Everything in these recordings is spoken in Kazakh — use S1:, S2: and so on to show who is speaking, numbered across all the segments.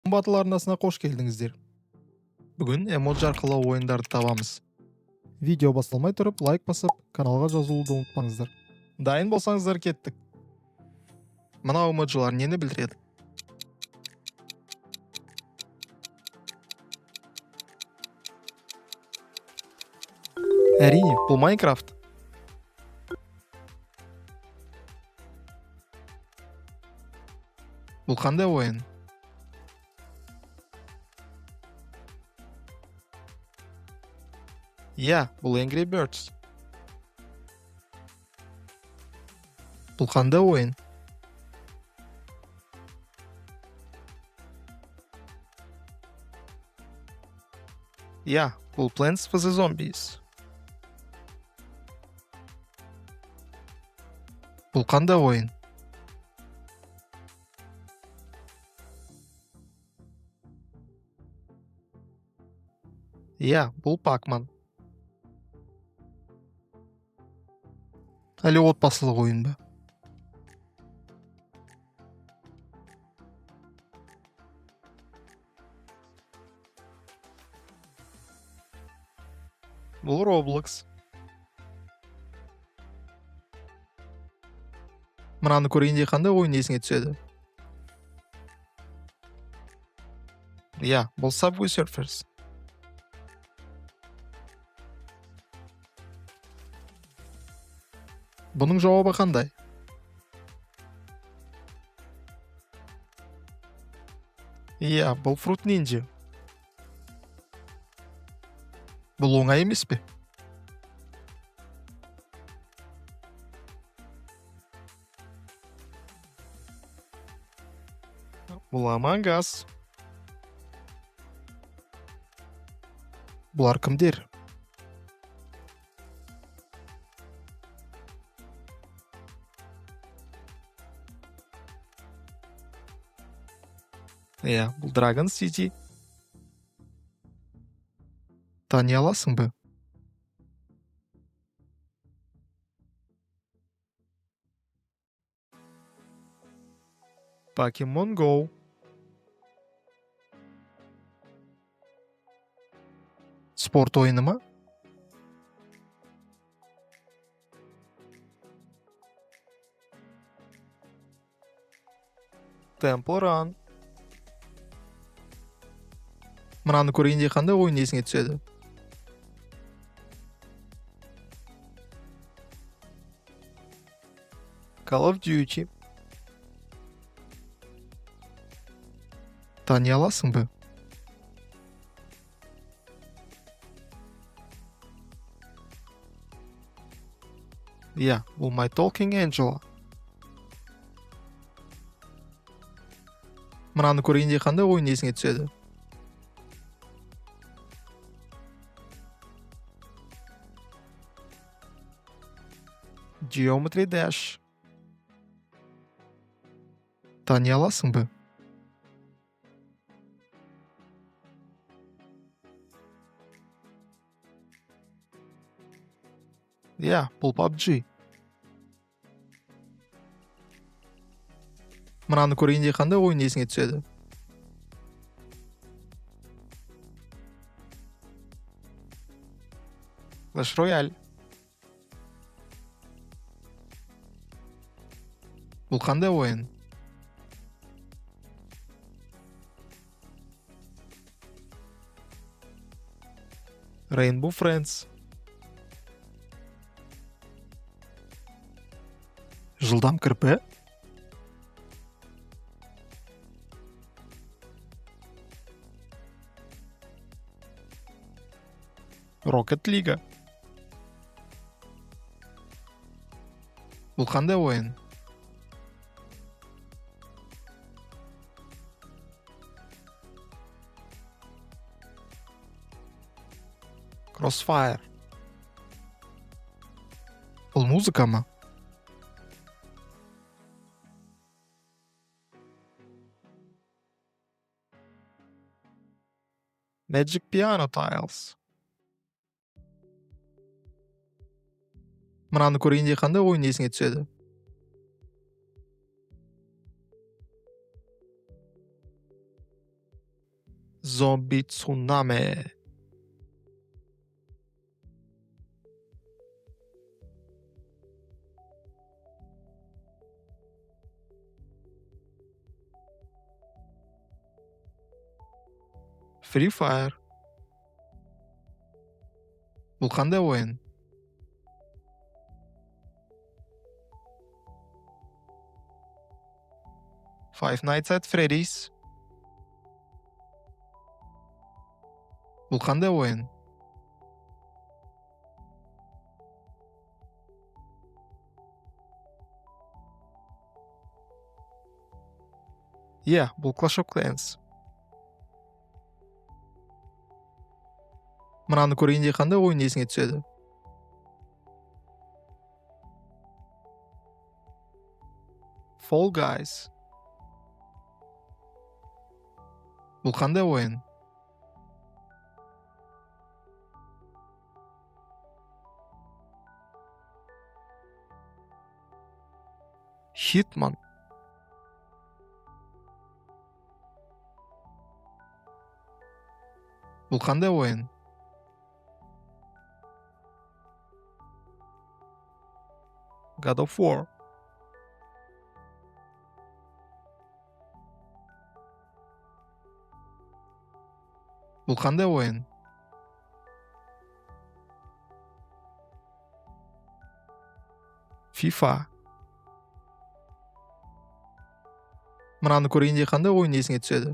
S1: Батыл арнасына қош келдіңіздер. Бүгін эмоджи арқылы ойындарды табамыз. Видео басталмай тұрып, лайк басып, каналға жазылуды ұмытпаңыздар. Дайын болсаңыздар кеттік. Мына эмоджилар нені білдіреді? Әрине, бұл Майнкрафт. Бұл қандай ойын? Иә, бұл Angry Birds. Бұл қандай ойын? Иә, бұл Plants vs Zombies. Бұл қандай ойын? Иә, бұл Pac-Man. Әлі отбасылық ойын ба? Бұл Roblox. Мынаны көргенде қандай ойын есіңе түседі? Иә, бұл Subway Surfers. Бұның жауабы қандай? Иә, бұл Fruit Ninja. Бұл оңай емес пе? Бұл Among Us. Бұлар кімдер? Иә, бұл Dragon City. Тани аласың ба? Pokemon Go. Спорт ойыны ма? Temple Run. Мынаны көргенде қандай ойын есіңе түседі? Call of Duty. Тани аласың ба? Иә, бұл My Talking Angela. Мынаны көргенде қандай ойын есіңе түседі? Geometry Dash. Тани аласың ба? Иә, бұл PUBG. Мынаны көргенде қандай ойын есіңе түседі? Clash Royale. Бұл қандай ойын? Rainbow Friends. Жылдам кірпі? Rocket League. Бұл қандай ойын? Crossfire. Бұл музыка ма? Magic Piano Tiles. Мынаны көргенде қандай ойын есіңе түседі? Зомби цунами. Free Fire. Бұл қандай ойын? Five Nights at Freddy's. Бұл қандай ойын? Иә, бұл Clash of Clans. Мынаны көргенде қандай ойын есіңе түседі? Fall Guys. Бұл қандай ойын? Hitman. Бұл қандай ойын? God of War. Бұл қандай ойын? FIFA. Мынаны көргенде қандай ойын есіңе түседі?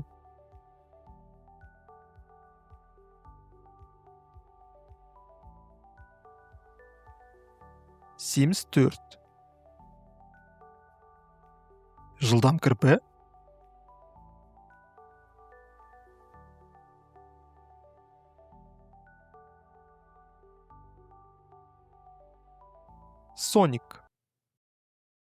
S1: Sims 4. Жылдам кірпі? Sonic.